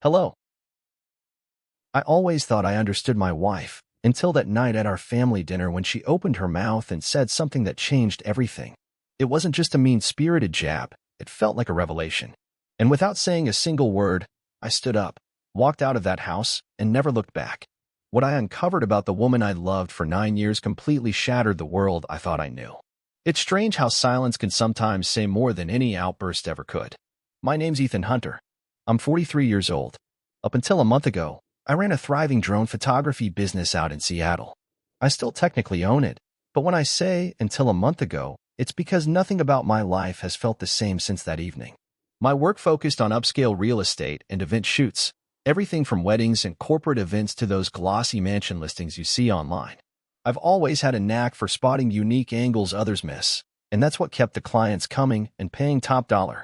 Hello. I always thought I understood my wife, until that night at our family dinner when she opened her mouth and said something that changed everything. It wasn't just a mean-spirited jab, it felt like a revelation. And without saying a single word, I stood up, walked out of that house, and never looked back. What I uncovered about the woman I loved for 9 years completely shattered the world I thought I knew. It's strange how silence can sometimes say more than any outburst ever could. My name's Ethan Hunter. I'm 43 years old. Up until a month ago, I ran a thriving drone photography business out in Seattle. I still technically own it, but when I say until a month ago, it's because nothing about my life has felt the same since that evening. My work focused on upscale real estate and event shoots, everything from weddings and corporate events to those glossy mansion listings you see online. I've always had a knack for spotting unique angles others miss, and that's what kept the clients coming and paying top dollar.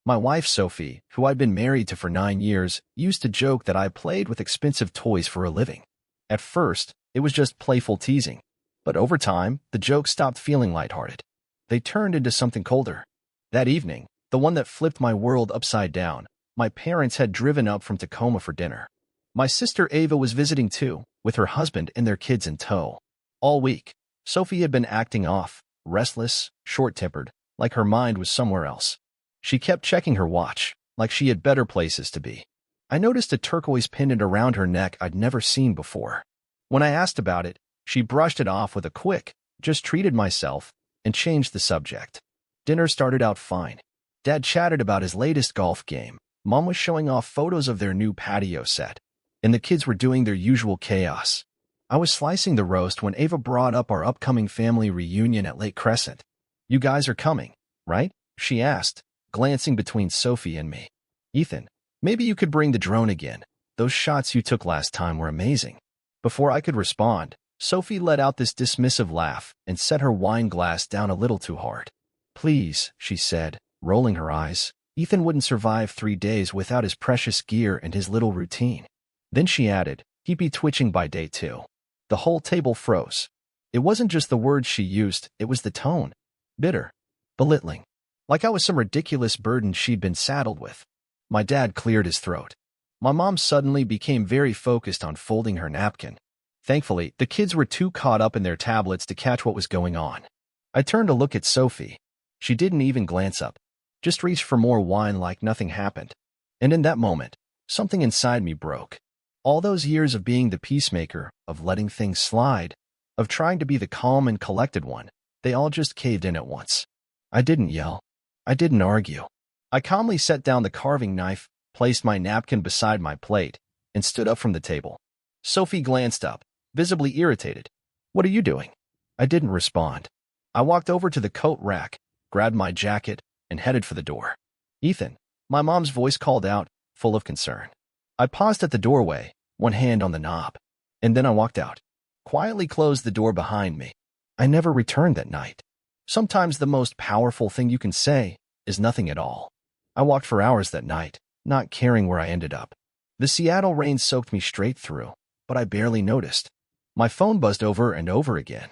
My wife, Sophie, who I'd been married to for 9 years, used to joke that I played with expensive toys for a living. At first, it was just playful teasing, but over time, the jokes stopped feeling lighthearted. They turned into something colder. That evening, the one that flipped my world upside down, my parents had driven up from Tacoma for dinner. My sister Ava was visiting too, with her husband and their kids in tow. All week, Sophie had been acting off, restless, short-tempered, like her mind was somewhere else. She kept checking her watch, like she had better places to be. I noticed a turquoise pendant around her neck I'd never seen before. When I asked about it, she brushed it off with a quick, "just treated myself," and changed the subject. Dinner started out fine. Dad chatted about his latest golf game. Mom was showing off photos of their new patio set, and the kids were doing their usual chaos. I was slicing the roast when Ava brought up our upcoming family reunion at Lake Crescent. "You guys are coming, right?" she asked, glancing between Sophie and me. "Ethan, maybe you could bring the drone again. Those shots you took last time were amazing." Before I could respond, Sophie let out this dismissive laugh and set her wine glass down a little too hard. "Please," she said, rolling her eyes. "Ethan wouldn't survive 3 days without his precious gear and his little routine." Then she added, "He'd be twitching by day 2. The whole table froze. It wasn't just the words she used, it was the tone. Bitter. Belittling. Like I was some ridiculous burden she'd been saddled with. My dad cleared his throat. My mom suddenly became very focused on folding her napkin. Thankfully, the kids were too caught up in their tablets to catch what was going on. I turned to look at Sophie. She didn't even glance up. Just reached for more wine like nothing happened. And in that moment, something inside me broke. All those years of being the peacemaker, of letting things slide, of trying to be the calm and collected one, they all just caved in at once. I didn't yell. I didn't argue. I calmly set down the carving knife, placed my napkin beside my plate, and stood up from the table. Sophie glanced up, visibly irritated. "What are you doing?" I didn't respond. I walked over to the coat rack, grabbed my jacket, and headed for the door. "Ethan," my mom's voice called out, full of concern. I paused at the doorway, one hand on the knob, and then I walked out. Quietly closed the door behind me. I never returned that night. Sometimes the most powerful thing you can say is nothing at all. I walked for hours that night, not caring where I ended up. The Seattle rain soaked me straight through, but I barely noticed. My phone buzzed over and over again.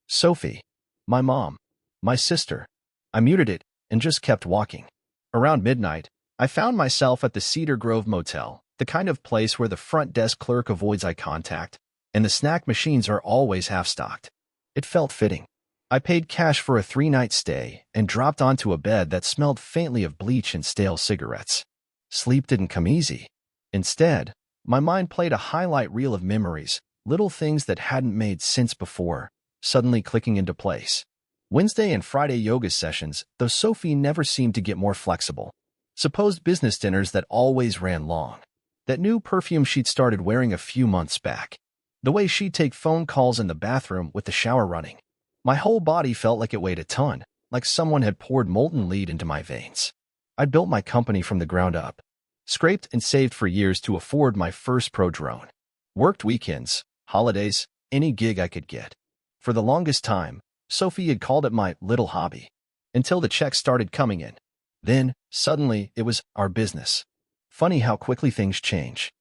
Sophie. My mom. My sister. I muted it and just kept walking. Around midnight, I found myself at the Cedar Grove Motel, the kind of place where the front desk clerk avoids eye contact, and the snack machines are always half-stocked. It felt fitting. I paid cash for a 3-night stay and dropped onto a bed that smelled faintly of bleach and stale cigarettes. Sleep didn't come easy. Instead, my mind played a highlight reel of memories, little things that hadn't made sense before, suddenly clicking into place. Wednesday and Friday yoga sessions, though Sophie never seemed to get more flexible. Supposed business dinners that always ran long. That new perfume she'd started wearing a few months back. The way she'd take phone calls in the bathroom with the shower running. My whole body felt like it weighed a ton, like someone had poured molten lead into my veins. I'd built my company from the ground up. Scraped and saved for years to afford my first pro drone. Worked weekends, holidays, any gig I could get. For the longest time, Sophie had called it my little hobby. Until the checks started coming in. Then, suddenly, it was our business. Funny how quickly things change.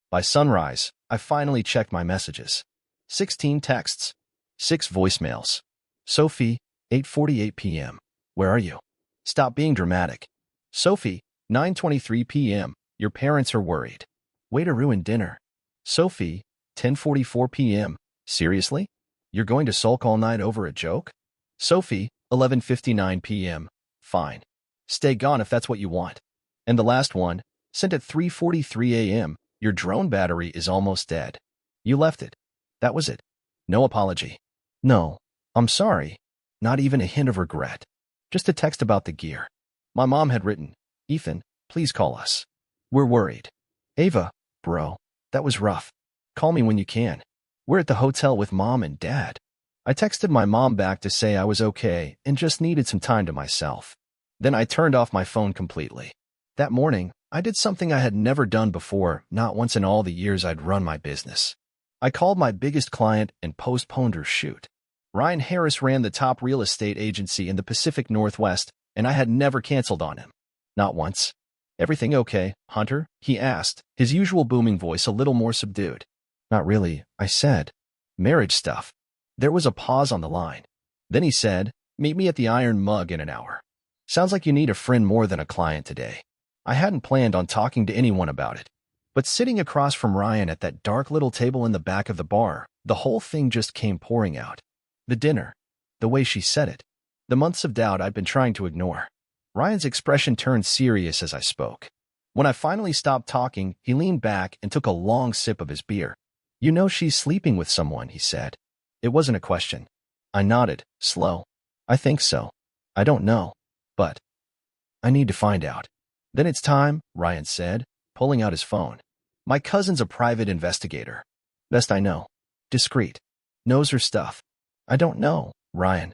By sunrise, I finally checked my messages. 16 texts. 6 voicemails. Sophie, 8:48 p.m. Where are you? Stop being dramatic. Sophie, 9:23 p.m. Your parents are worried. Way to ruin dinner. Sophie, 10:44 p.m. Seriously? You're going to sulk all night over a joke? Sophie, 11:59 p.m. Fine. Stay gone if that's what you want. And the last one, sent at 3:43 a.m. Your drone battery is almost dead. You left it. That was it. No apology. No, I'm sorry. Not even a hint of regret. Just a text about the gear. My mom had written, Ethan, please call us. We're worried. Ava, bro, that was rough. Call me when you can. We're at the hotel with mom and dad. I texted my mom back to say I was okay and just needed some time to myself. Then I turned off my phone completely. That morning, I did something I had never done before, not once in all the years I'd run my business. I called my biggest client and postponed her shoot. Ryan Harris ran the top real estate agency in the Pacific Northwest, and I had never canceled on him. Not once. Everything okay, Hunter? He asked, his usual booming voice a little more subdued. Not really, I said. Marriage stuff. There was a pause on the line. Then he said, meet me at the Iron Mug in an hour. Sounds like you need a friend more than a client today. I hadn't planned on talking to anyone about it. But sitting across from Ryan at that dark little table in the back of the bar, the whole thing just came pouring out. The dinner. The way she said it. The months of doubt I'd been trying to ignore. Ryan's expression turned serious as I spoke. When I finally stopped talking, he leaned back and took a long sip of his beer. You know she's sleeping with someone, he said. It wasn't a question. I nodded, slow. I think so. I don't know. But I need to find out. Then it's time, Ryan said, pulling out his phone. My cousin's a private investigator. Best I know. Discreet. Knows her stuff. I don't know, Ryan.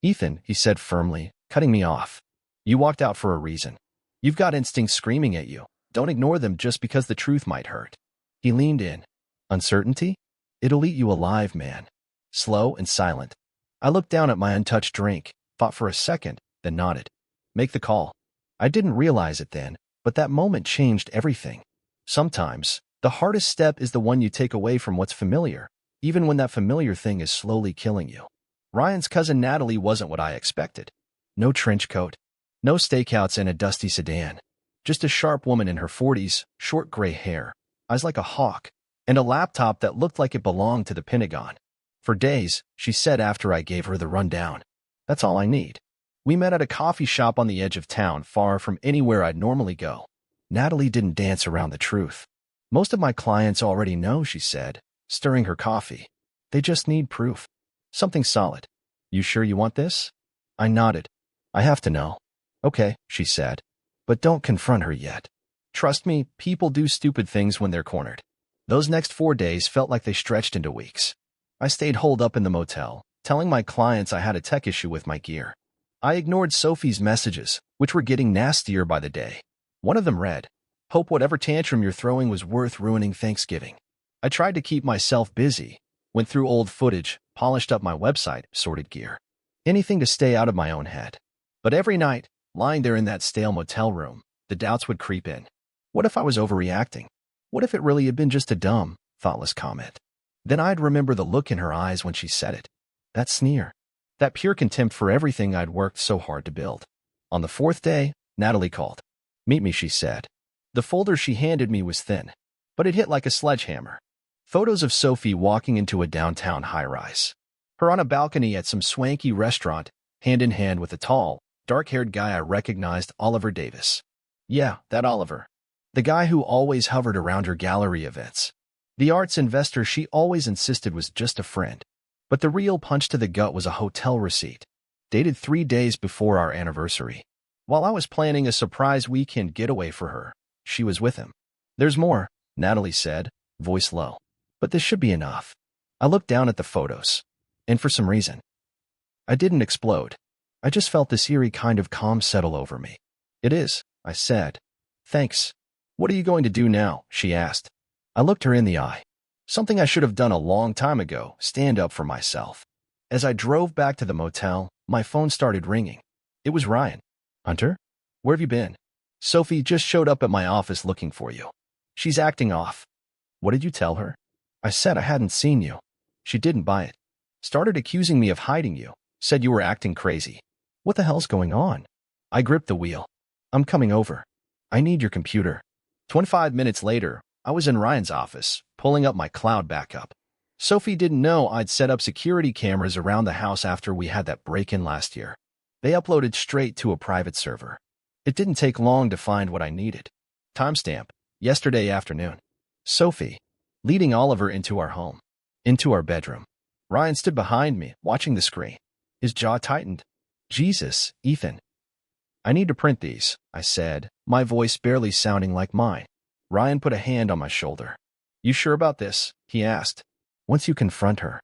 Ethan, he said firmly, cutting me off. You walked out for a reason. You've got instincts screaming at you. Don't ignore them just because the truth might hurt. He leaned in. Uncertainty? It'll eat you alive, man. Slow and silent. I looked down at my untouched drink, thought for a second, then nodded. Make the call. I didn't realize it then, but that moment changed everything. Sometimes, the hardest step is the one you take away from what's familiar, even when that familiar thing is slowly killing you. Ryan's cousin Natalie wasn't what I expected. No trench coat. No stakeouts in a dusty sedan. Just a sharp woman in her 40s, short gray hair, eyes like a hawk, and a laptop that looked like it belonged to the Pentagon. For days, she said after I gave her the rundown. That's all I need. We met at a coffee shop on the edge of town, far from anywhere I'd normally go. Natalie didn't dance around the truth. Most of my clients already know, she said, stirring her coffee. They just need proof. Something solid. You sure you want this? I nodded. I have to know. Okay, she said. But don't confront her yet. Trust me, people do stupid things when they're cornered. Those next 4 days felt like they stretched into weeks. I stayed holed up in the motel, telling my clients I had a tech issue with my gear. I ignored Sophie's messages, which were getting nastier by the day. One of them read, hope whatever tantrum you're throwing was worth ruining Thanksgiving. I tried to keep myself busy, went through old footage, polished up my website, sorted gear. Anything to stay out of my own head. But every night, lying there in that stale motel room, the doubts would creep in. What if I was overreacting? What if it really had been just a dumb, thoughtless comment? Then I'd remember the look in her eyes when she said it. That sneer. That pure contempt for everything I'd worked so hard to build. On the 4th day, Natalie called. Meet me, she said. The folder she handed me was thin, but it hit like a sledgehammer. Photos of Sophie walking into a downtown high-rise. Her on a balcony at some swanky restaurant, hand in hand with a tall, dark-haired guy I recognized, Oliver Davis. Yeah, that Oliver. The guy who always hovered around her gallery events. The arts investor she always insisted was just a friend. But the real punch to the gut was a hotel receipt, dated 3 days before our anniversary. While I was planning a surprise weekend getaway for her, she was with him. There's more, Natalie said, voice low. But this should be enough. I looked down at the photos, and for some reason, I didn't explode. I just felt this eerie kind of calm settle over me. It is, I said. Thanks. What are you going to do now? She asked. I looked her in the eye. Something I should have done a long time ago, stand up for myself. As I drove back to the motel, my phone started ringing. It was Ryan. Hunter? Where have you been? Sophie just showed up at my office looking for you. She's acting off. What did you tell her? I said I hadn't seen you. She didn't buy it. Started accusing me of hiding you. Said you were acting crazy. What the hell's going on? I gripped the wheel. I'm coming over. I need your computer. 25 minutes later, I was in Ryan's office, pulling up my cloud backup. Sophie didn't know I'd set up security cameras around the house after we had that break-in last year. They uploaded straight to a private server. It didn't take long to find what I needed. Timestamp, yesterday afternoon. Sophie, leading Oliver into our home, into our bedroom. Ryan stood behind me, watching the screen. His jaw tightened. Jesus, Ethan. I need to print these, I said, my voice barely sounding like mine. Ryan put a hand on my shoulder. You sure about this? He asked. Once you confront her.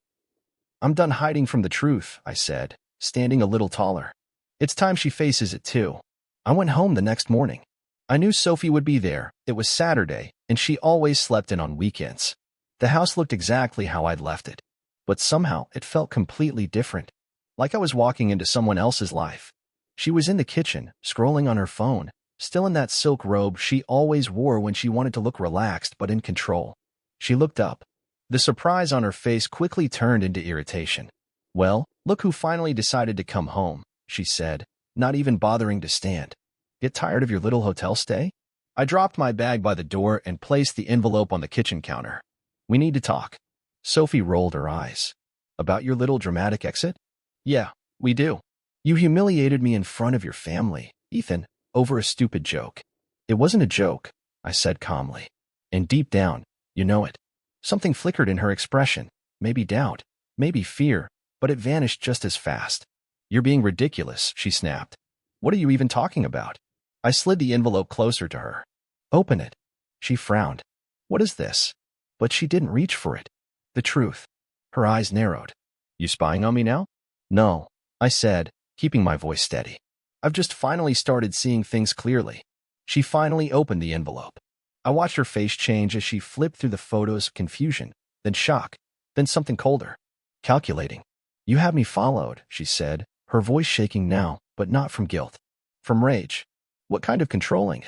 I'm done hiding from the truth, I said, standing a little taller. It's time she faces it too. I went home the next morning. I knew Sophie would be there. It was Saturday, and she always slept in on weekends. The house looked exactly how I'd left it. But somehow it felt completely different. Like I was walking into someone else's life. She was in the kitchen, scrolling on her phone, still in that silk robe she always wore when she wanted to look relaxed but in control. She looked up. The surprise on her face quickly turned into irritation. Well, look who finally decided to come home, she said, not even bothering to stand. Get tired of your little hotel stay? I dropped my bag by the door and placed the envelope on the kitchen counter. We need to talk. Sophie rolled her eyes. About your little dramatic exit? Yeah, we do. You humiliated me in front of your family, Ethan, over a stupid joke. It wasn't a joke, I said calmly. And deep down, you know it. Something flickered in her expression, maybe doubt, maybe fear, but it vanished just as fast. You're being ridiculous, she snapped. What are you even talking about? I slid the envelope closer to her. Open it. She frowned. What is this? But she didn't reach for it. The truth. Her eyes narrowed. You spying on me now? No, I said, keeping my voice steady. I've just finally started seeing things clearly. She finally opened the envelope. I watched her face change as she flipped through the photos, confusion, then shock, then something colder. Calculating. You have me followed, she said, her voice shaking now, but not from guilt. From rage. What kind of controlling?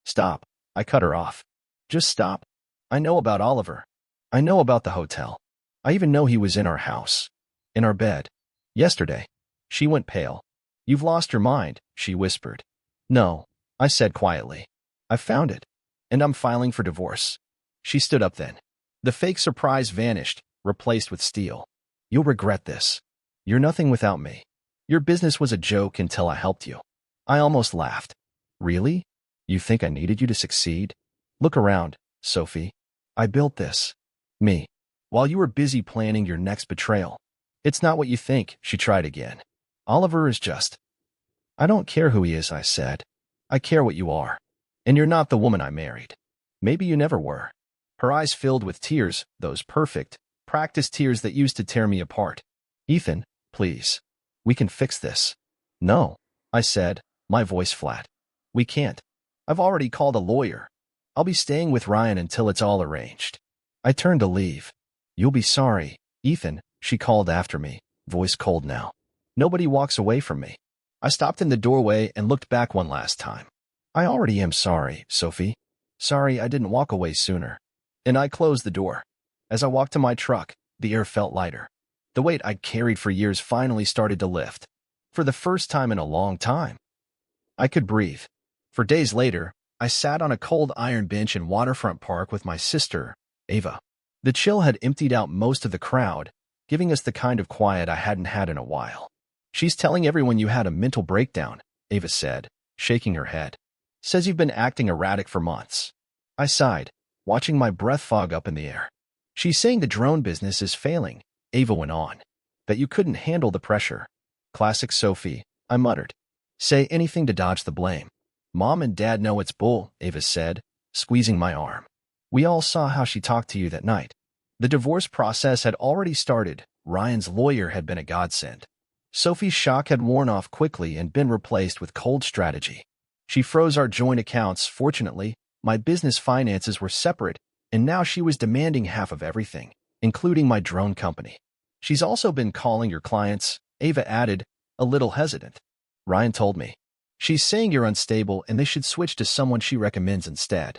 Stop. I cut her off. Just stop. I know about Oliver. I know about the hotel. I even know he was in our house. In our bed. Yesterday. She went pale. You've lost your mind, she whispered. No, I said quietly. I found it. And I'm filing for divorce. She stood up then. The fake surprise vanished, replaced with steel. You'll regret this. You're nothing without me. Your business was a joke until I helped you. I almost laughed. Really? You think I needed you to succeed? Look around, Sophie. I built this. Me. While you were busy planning your next betrayal. It's not what you think, she tried again. Oliver is just. I don't care who he is, I said. I care what you are. And you're not the woman I married. Maybe you never were. Her eyes filled with tears, those perfect, practiced tears that used to tear me apart. Ethan, please. We can fix this. No, I said, my voice flat. We can't. I've already called a lawyer. I'll be staying with Ryan until it's all arranged. I turned to leave. You'll be sorry, Ethan, she called after me, voice cold now. Nobody walks away from me. I stopped in the doorway and looked back one last time. I already am sorry, Sophie. Sorry I didn't walk away sooner. And I closed the door. As I walked to my truck, the air felt lighter. The weight I'd carried for years finally started to lift. For the first time in a long time. I could breathe. For days later, I sat on a cold iron bench in Waterfront Park with my sister, Ava. The chill had emptied out most of the crowd, giving us the kind of quiet I hadn't had in a while. She's telling everyone you had a mental breakdown, Ava said, shaking her head. Says you've been acting erratic for months. I sighed, watching my breath fog up in the air. She's saying the drone business is failing, Ava went on. That you couldn't handle the pressure. Classic Sophie, I muttered. Say anything to dodge the blame. Mom and Dad know it's bull, Ava said, squeezing my arm. We all saw how she talked to you that night. The divorce process had already started. Ryan's lawyer had been a godsend. Sophie's shock had worn off quickly and been replaced with cold strategy. She froze our joint accounts. Fortunately, my business finances were separate, and now she was demanding half of everything, including my drone company. She's also been calling your clients, Ava added, a little hesitant. Ryan told me. She's saying you're unstable and they should switch to someone she recommends instead.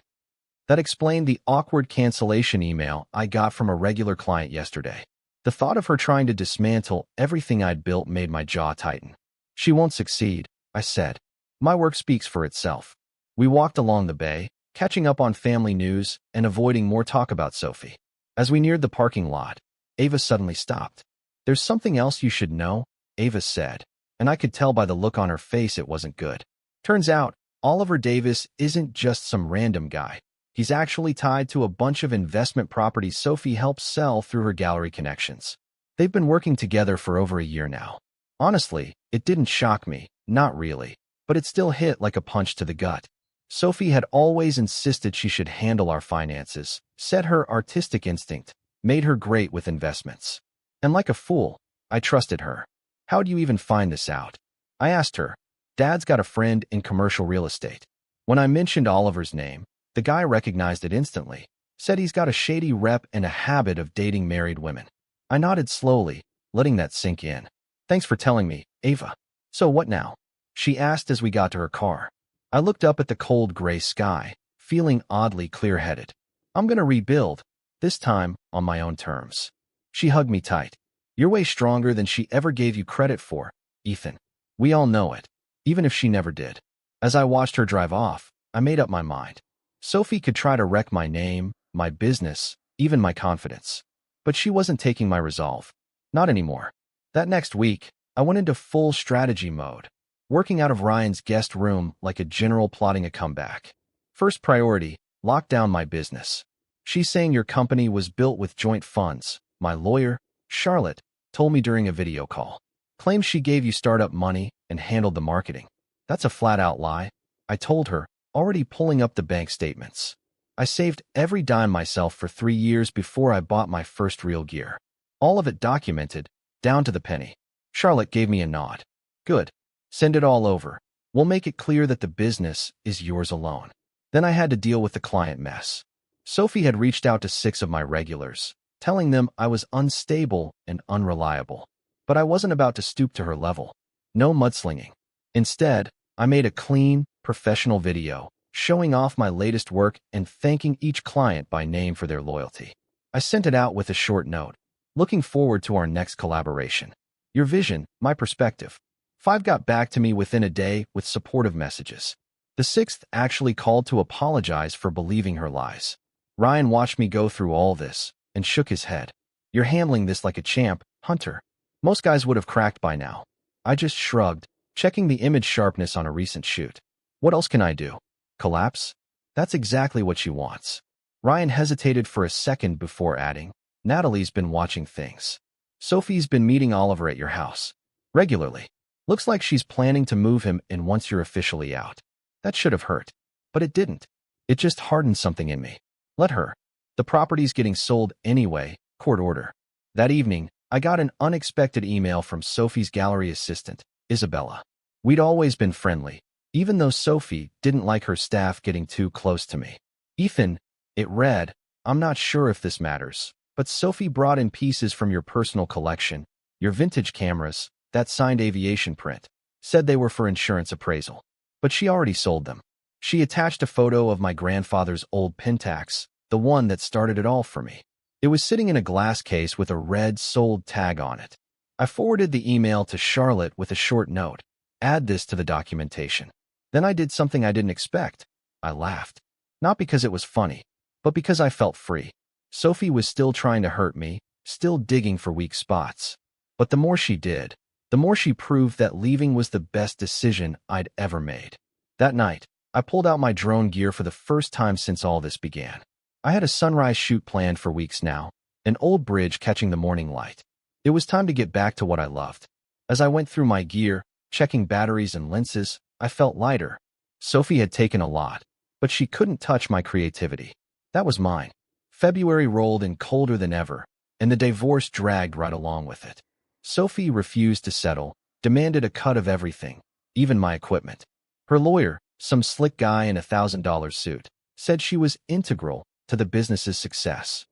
That explained the awkward cancellation email I got from a regular client yesterday. The thought of her trying to dismantle everything I'd built made my jaw tighten. She won't succeed, I said. My work speaks for itself. We walked along the bay, catching up on family news and avoiding more talk about Sophie. As we neared the parking lot, Ava suddenly stopped. "There's something else you should know," Ava said, and I could tell by the look on her face it wasn't good. Turns out, Oliver Davis isn't just some random guy. He's actually tied to a bunch of investment properties Sophie helps sell through her gallery connections. They've been working together for over a year now. Honestly, it didn't shock me, not really, but it still hit like a punch to the gut. Sophie had always insisted she should handle our finances, said her artistic instinct made her great with investments. And like a fool, I trusted her. "How do you even find this out?" I asked her. "Dad's got a friend in commercial real estate." When I mentioned Oliver's name, the guy recognized it instantly, said he's got a shady rep and a habit of dating married women. I nodded slowly, letting that sink in. "Thanks for telling me, Ava. So what now?" she asked as we got to her car. I looked up at the cold gray sky, feeling oddly clear-headed. "I'm gonna rebuild, this time on my own terms." She hugged me tight. "You're way stronger than she ever gave you credit for, Ethan. We all know it, even if she never did." As I watched her drive off, I made up my mind. Sophie could try to wreck my name, my business, even my confidence. But she wasn't taking my resolve. Not anymore. That next week, I went into full strategy mode, working out of Ryan's guest room like a general plotting a comeback. First priority, lock down my business. "She's saying your company was built with joint funds," my lawyer, Charlotte, told me during a video call. "Claims she gave you startup money and handled the marketing." "That's a flat-out lie," I told her, already pulling up the bank statements. "I saved every dime myself for 3 years before I bought my first real gear. All of it documented, down to the penny." Charlotte gave me a nod. "Good. Send it all over. We'll make it clear that the business is yours alone." Then I had to deal with the client mess. Sophie had reached out to 6 of my regulars, telling them I was unstable and unreliable. But I wasn't about to stoop to her level. No mudslinging. Instead, I made a clean, professional video, showing off my latest work and thanking each client by name for their loyalty. I sent it out with a short note. "Looking forward to our next collaboration. Your vision, my perspective." 5 got back to me within a day with supportive messages. The 6th actually called to apologize for believing her lies. Ryan watched me go through all this and shook his head. "You're handling this like a champ, Hunter. Most guys would have cracked by now." I just shrugged, checking the image sharpness on a recent shoot. "What else can I do? Collapse?" "That's exactly what she wants." Ryan hesitated for a second before adding, "Natalie's been watching things. Sophie's been meeting Oliver at your house. Regularly. Looks like she's planning to move him in once you're officially out." That should have hurt. But it didn't. It just hardened something in me. Let her. The property's getting sold anyway, court order. That evening, I got an unexpected email from Sophie's gallery assistant, Isabella. We'd always been friendly, even though Sophie didn't like her staff getting too close to me. "Ethan," it read, "I'm not sure if this matters, but Sophie brought in pieces from your personal collection, your vintage cameras, that signed aviation print. Said they were for insurance appraisal. But she already sold them." She attached a photo of my grandfather's old Pentax, the one that started it all for me. It was sitting in a glass case with a red sold tag on it. I forwarded the email to Charlotte with a short note. "Add this to the documentation." Then I did something I didn't expect. I laughed. Not because it was funny, but because I felt free. Sophie was still trying to hurt me, still digging for weak spots. But the more she did, the more she proved that leaving was the best decision I'd ever made. That night, I pulled out my drone gear for the first time since all this began. I had a sunrise shoot planned for weeks now, an old bridge catching the morning light. It was time to get back to what I loved. As I went through my gear, checking batteries and lenses, I felt lighter. Sophie had taken a lot, but she couldn't touch my creativity. That was mine. February rolled in colder than ever, and the divorce dragged right along with it. Sophie refused to settle, demanded a cut of everything, even my equipment. Her lawyer, some slick guy in a $1,000 suit, said she was integral to the business's success.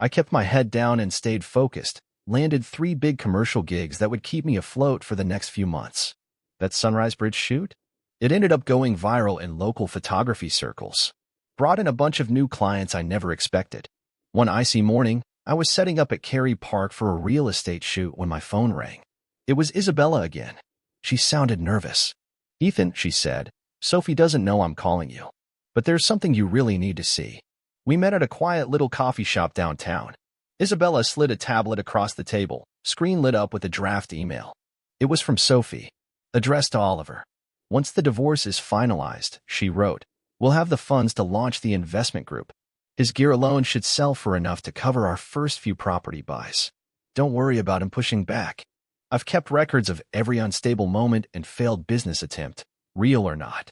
I kept my head down and stayed focused, landed 3 big commercial gigs that would keep me afloat for the next few months. That Sunrise Bridge shoot? It ended up going viral in local photography circles. Brought in a bunch of new clients I never expected. One icy morning, I was setting up at Cary Park for a real estate shoot when my phone rang. It was Isabella again. She sounded nervous. "Ethan," she said, "Sophie doesn't know I'm calling you." but there's something you really need to see. We met at a quiet little coffee shop downtown. Isabella slid a tablet across the table, screen lit up with a draft email. It was from Sophie, addressed to Oliver. Once the divorce is finalized, she wrote, we'll have the funds to launch the investment group. His gear alone should sell for enough to cover our first few property buys. Don't worry about him pushing back. I've kept records of every unstable moment and failed business attempt, real or not.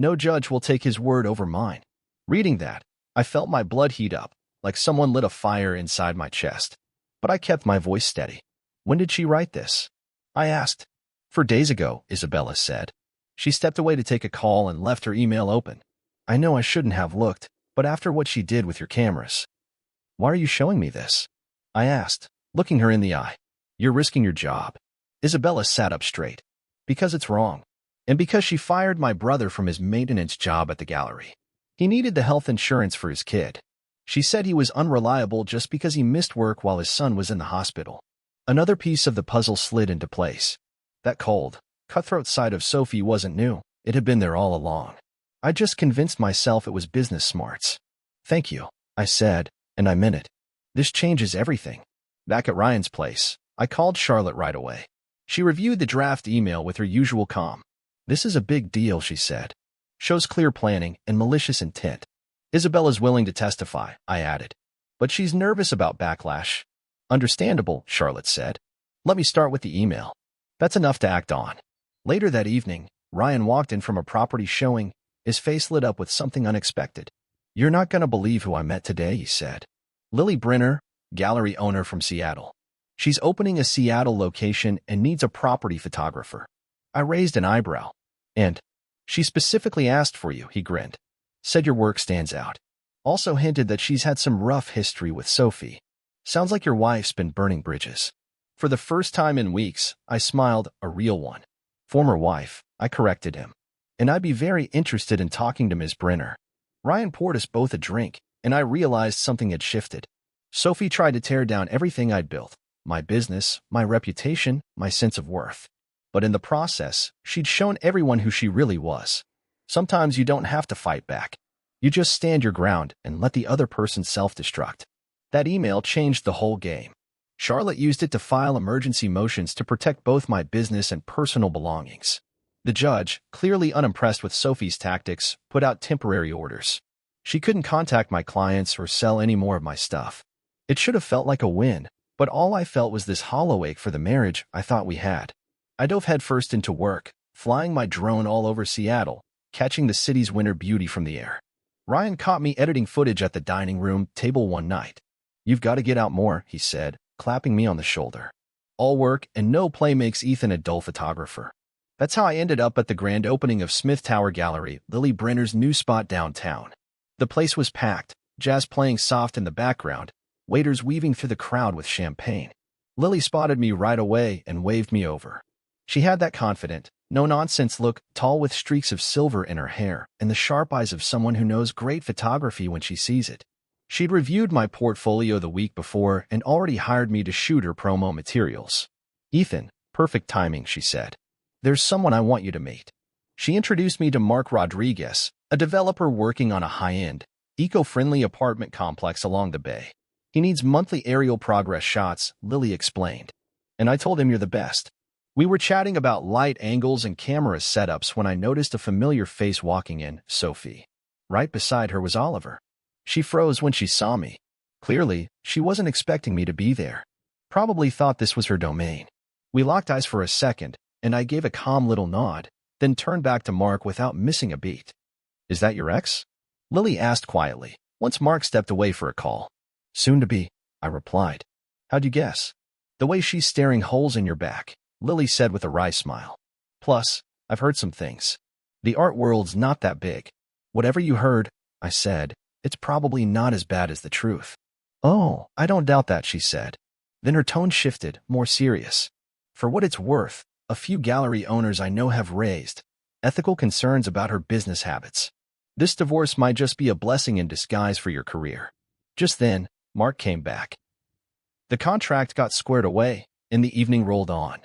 No judge will take his word over mine. Reading that, I felt my blood heat up, like someone lit a fire inside my chest. But I kept my voice steady. When did she write this? I asked. 4 days ago, Isabella said. She stepped away to take a call and left her email open. I know I shouldn't have looked, but after what she did with your cameras. Why are you showing me this? I asked, looking her in the eye. You're risking your job. Isabella sat up straight. Because it's wrong. And because she fired my brother from his maintenance job at the gallery. He needed the health insurance for his kid. She said he was unreliable just because he missed work while his son was in the hospital. Another piece of the puzzle slid into place. That cold, cutthroat side of Sophie wasn't new. It had been there all along. I just convinced myself it was business smarts. Thank you, I said, and I meant it. This changes everything. Back at Ryan's place, I called Charlotte right away. She reviewed the draft email with her usual calm. This is a big deal, she said. Shows clear planning and malicious intent. Isabella's willing to testify, I added. But she's nervous about backlash. Understandable, Charlotte said. Let me start with the email. That's enough to act on. Later that evening, Ryan walked in from a property showing, his face lit up with something unexpected. You're not going to believe who I met today, he said. Lily Brenner, gallery owner from Seattle. She's opening a Seattle location and needs a property photographer. I raised an eyebrow. And she specifically asked for you, he grinned. Said your work stands out. Also hinted that she's had some rough history with Sophie. Sounds like your wife's been burning bridges. For the first time in weeks, I smiled, a real one. Former wife, I corrected him. And I'd be very interested in talking to Ms. Brenner. Ryan poured us both a drink, and I realized something had shifted. Sophie tried to tear down everything I'd built, my business, my reputation, my sense of worth. But in the process, she'd shown everyone who she really was. Sometimes you don't have to fight back. You just stand your ground and let the other person self-destruct. That email changed the whole game. Charlotte used it to file emergency motions to protect both my business and personal belongings. The judge, clearly unimpressed with Sophie's tactics, put out temporary orders. She couldn't contact my clients or sell any more of my stuff. It should have felt like a win, but all I felt was this hollow ache for the marriage I thought we had. I dove headfirst into work, flying my drone all over Seattle, catching the city's winter beauty from the air. Ryan caught me editing footage at the dining room table one night. You've got to get out more, he said, clapping me on the shoulder. All work and no play makes Ethan a dull photographer. That's how I ended up at the grand opening of Smith Tower Gallery, Lily Brenner's new spot downtown. The place was packed, jazz playing soft in the background, waiters weaving through the crowd with champagne. Lily spotted me right away and waved me over. She had that confident, no-nonsense look, tall with streaks of silver in her hair, and the sharp eyes of someone who knows great photography when she sees it. She'd reviewed my portfolio the week before and already hired me to shoot her promo materials. Ethan, perfect timing, she said. There's someone I want you to meet. She introduced me to Mark Rodriguez, a developer working on a high-end, eco-friendly apartment complex along the bay. He needs monthly aerial progress shots, Lily explained. And I told him you're the best. We were chatting about light angles and camera setups when I noticed a familiar face walking in, Sophie. Right beside her was Oliver. She froze when she saw me. Clearly, she wasn't expecting me to be there. Probably thought this was her domain. We locked eyes for a second, and I gave a calm little nod, then turned back to Mark without missing a beat. Is that your ex? Lily asked quietly, once Mark stepped away for a call. Soon to be, I replied. How'd you guess? The way she's staring holes in your back, Lily said with a wry smile. Plus, I've heard some things. The art world's not that big. Whatever you heard, I said, it's probably not as bad as the truth. Oh, I don't doubt that, she said. Then her tone shifted, more serious. For what it's worth, a few gallery owners I know have raised ethical concerns about her business habits. This divorce might just be a blessing in disguise for your career. Just then, Mark came back. The contract got squared away, and the evening rolled on.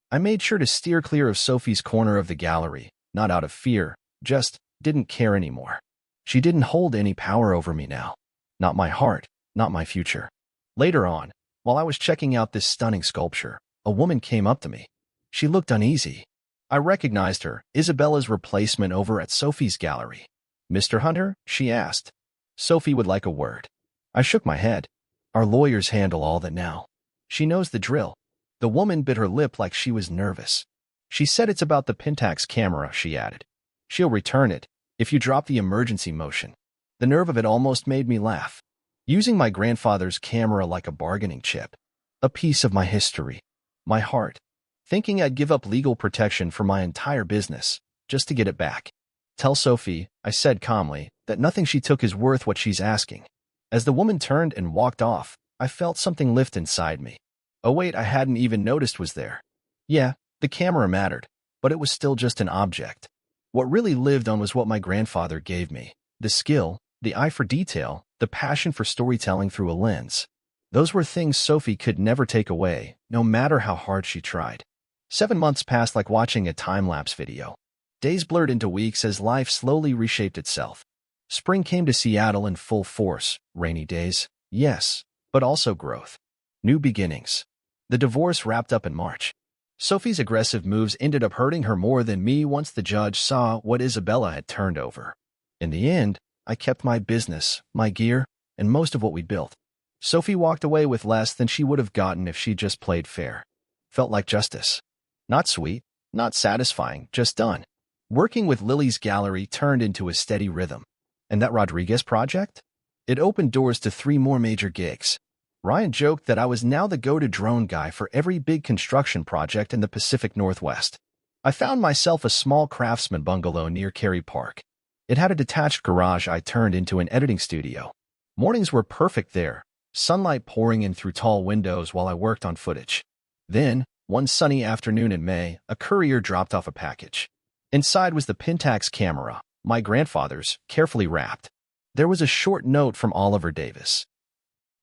I made sure to steer clear of Sophie's corner of the gallery, not out of fear, just didn't care anymore. She didn't hold any power over me now. Not my heart, not my future. Later on, while I was checking out this stunning sculpture, a woman came up to me. She looked uneasy. I recognized her, Isabella's replacement over at Sophie's gallery. "Mr. Hunter?" she asked. "Sophie would like a word." I shook my head. "Our lawyers handle all that now. She knows the drill." The woman bit her lip like she was nervous. "She said it's about the Pentax camera," she added. "She'll return it, if you drop the emergency motion." The nerve of it almost made me laugh. Using my grandfather's camera like a bargaining chip. A piece of my history. My heart. Thinking I'd give up legal protection for my entire business, just to get it back. "Tell Sophie," I said calmly, "that nothing she took is worth what she's asking." As the woman turned and walked off, I felt something lift inside me. A weight I hadn't even noticed was there. Yeah, the camera mattered, but it was still just an object. What really lived on was what my grandfather gave me. The skill, the eye for detail, the passion for storytelling through a lens. Those were things Sophie could never take away, no matter how hard she tried. 7 months passed like watching a time-lapse video. Days blurred into weeks as life slowly reshaped itself. Spring came to Seattle in full force. Rainy days, yes, but also growth. New beginnings. The divorce wrapped up in March. Sophie's aggressive moves ended up hurting her more than me once the judge saw what Isabella had turned over. In the end, I kept my business, my gear, and most of what we built. Sophie walked away with less than she would have gotten if she just played fair. Felt like justice. Not sweet, not satisfying, just done. Working with Lily's gallery turned into a steady rhythm. And that Rodriguez project? It opened doors to 3 more major gigs. Ryan joked that I was now the go-to drone guy for every big construction project in the Pacific Northwest. I found myself a small craftsman bungalow near Cary Park. It had a detached garage I turned into an editing studio. Mornings were perfect there, sunlight pouring in through tall windows while I worked on footage. Then, one sunny afternoon in May, a courier dropped off a package. Inside was the Pentax camera, my grandfather's, carefully wrapped. There was a short note from Oliver Davis.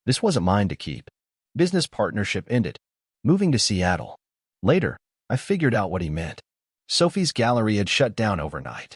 This wasn't mine to keep. Business partnership ended. Moving to Seattle. Later, I figured out what he meant. Sophie's gallery had shut down overnight.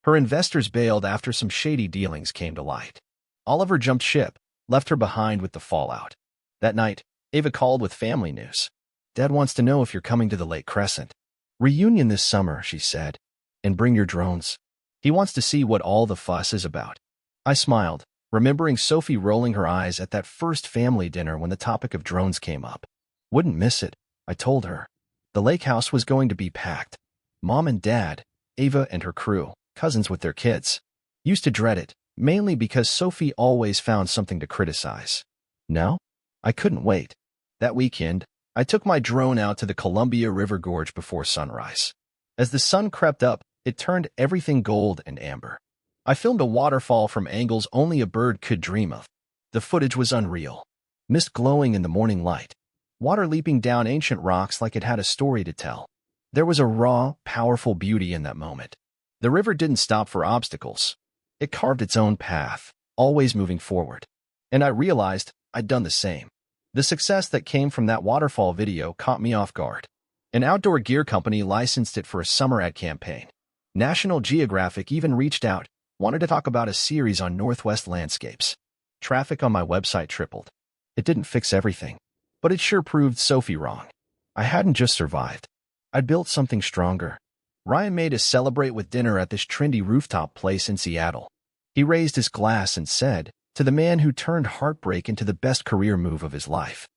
Her investors bailed after some shady dealings came to light. Oliver jumped ship, left her behind with the fallout. That night, Ava called with family news. "Dad wants to know if you're coming to the Lake Crescent reunion this summer," she said. "And bring your drones. He wants to see what all the fuss is about." I smiled, remembering Sophie rolling her eyes at that first family dinner when the topic of drones came up. "Wouldn't miss it," I told her. The lake house was going to be packed. Mom and Dad, Ava and her crew, cousins with their kids. Used to dread it, mainly because Sophie always found something to criticize. No? I couldn't wait. That weekend, I took my drone out to the Columbia River Gorge before sunrise. As the sun crept up, it turned everything gold and amber. I filmed a waterfall from angles only a bird could dream of. The footage was unreal. Mist glowing in the morning light. Water leaping down ancient rocks like it had a story to tell. There was a raw, powerful beauty in that moment. The river didn't stop for obstacles. It carved its own path, always moving forward. And I realized I'd done the same. The success that came from that waterfall video caught me off guard. An outdoor gear company licensed it for a summer ad campaign. National Geographic even reached out, wanted to talk about a series on Northwest landscapes. Traffic on my website tripled. It didn't fix everything, but it sure proved Sophie wrong. I hadn't just survived. I'd built something stronger. Ryan made us celebrate with dinner at this trendy rooftop place in Seattle. He raised his glass and said, to the man who turned heartbreak into the best career move of his life,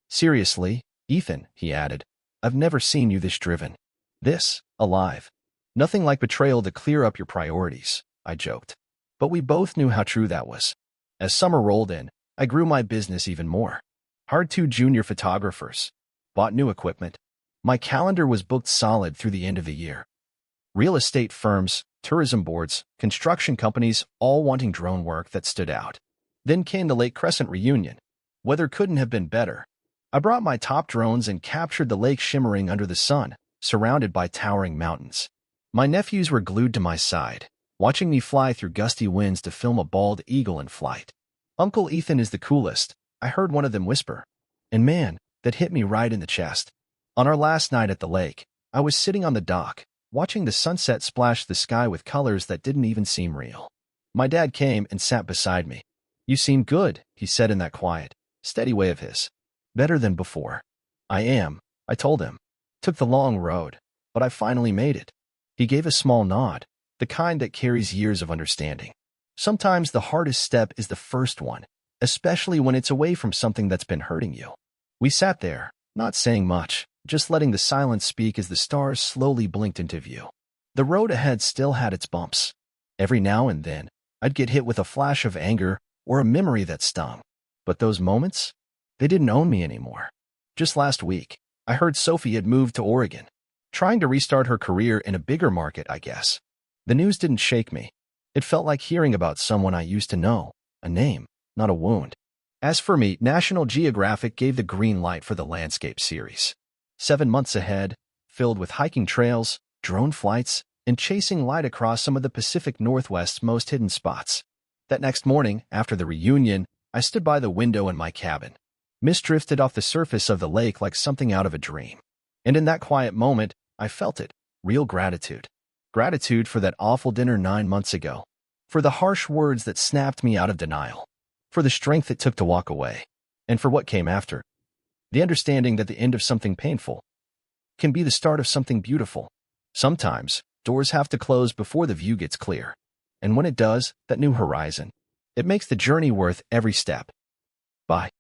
"Seriously, Ethan," he added, "I've never seen you this driven. This, alive. Nothing like betrayal to clear up your priorities," I joked. But we both knew how true that was. As summer rolled in, I grew my business even more. Hired 2 junior photographers. Bought new equipment. My calendar was booked solid through the end of the year. Real estate firms, tourism boards, construction companies, all wanting drone work that stood out. Then came the Lake Crescent reunion. Weather couldn't have been better. I brought my top drones and captured the lake shimmering under the sun, surrounded by towering mountains. My nephews were glued to my side, watching me fly through gusty winds to film a bald eagle in flight. "Uncle Ethan is the coolest," I heard one of them whisper. And man, that hit me right in the chest. On our last night at the lake, I was sitting on the dock, watching the sunset splash the sky with colors that didn't even seem real. My dad came and sat beside me. "You seem good," he said in that quiet, steady way of his. "Better than before." "I am," I told him. "Took the long road, but I finally made it." He gave a small nod, the kind that carries years of understanding. Sometimes the hardest step is the first one, especially when it's away from something that's been hurting you. We sat there, not saying much, just letting the silence speak as the stars slowly blinked into view. The road ahead still had its bumps. Every now and then, I'd get hit with a flash of anger or a memory that stung. But those moments, they didn't own me anymore. Just last week, I heard Sophie had moved to Oregon, trying to restart her career in a bigger market, I guess. The news didn't shake me. It felt like hearing about someone I used to know, a name, not a wound. As for me, National Geographic gave the green light for the landscape series. 7 months ahead, filled with hiking trails, drone flights, and chasing light across some of the Pacific Northwest's most hidden spots. That next morning, after the reunion, I stood by the window in my cabin. Mist drifted off the surface of the lake like something out of a dream. And in that quiet moment, I felt it, real gratitude. Gratitude for that awful dinner 9 months ago. For the harsh words that snapped me out of denial. For the strength it took to walk away. And for what came after. The understanding that the end of something painful can be the start of something beautiful. Sometimes, doors have to close before the view gets clear. And when it does, that new horizon, it makes the journey worth every step. Bye.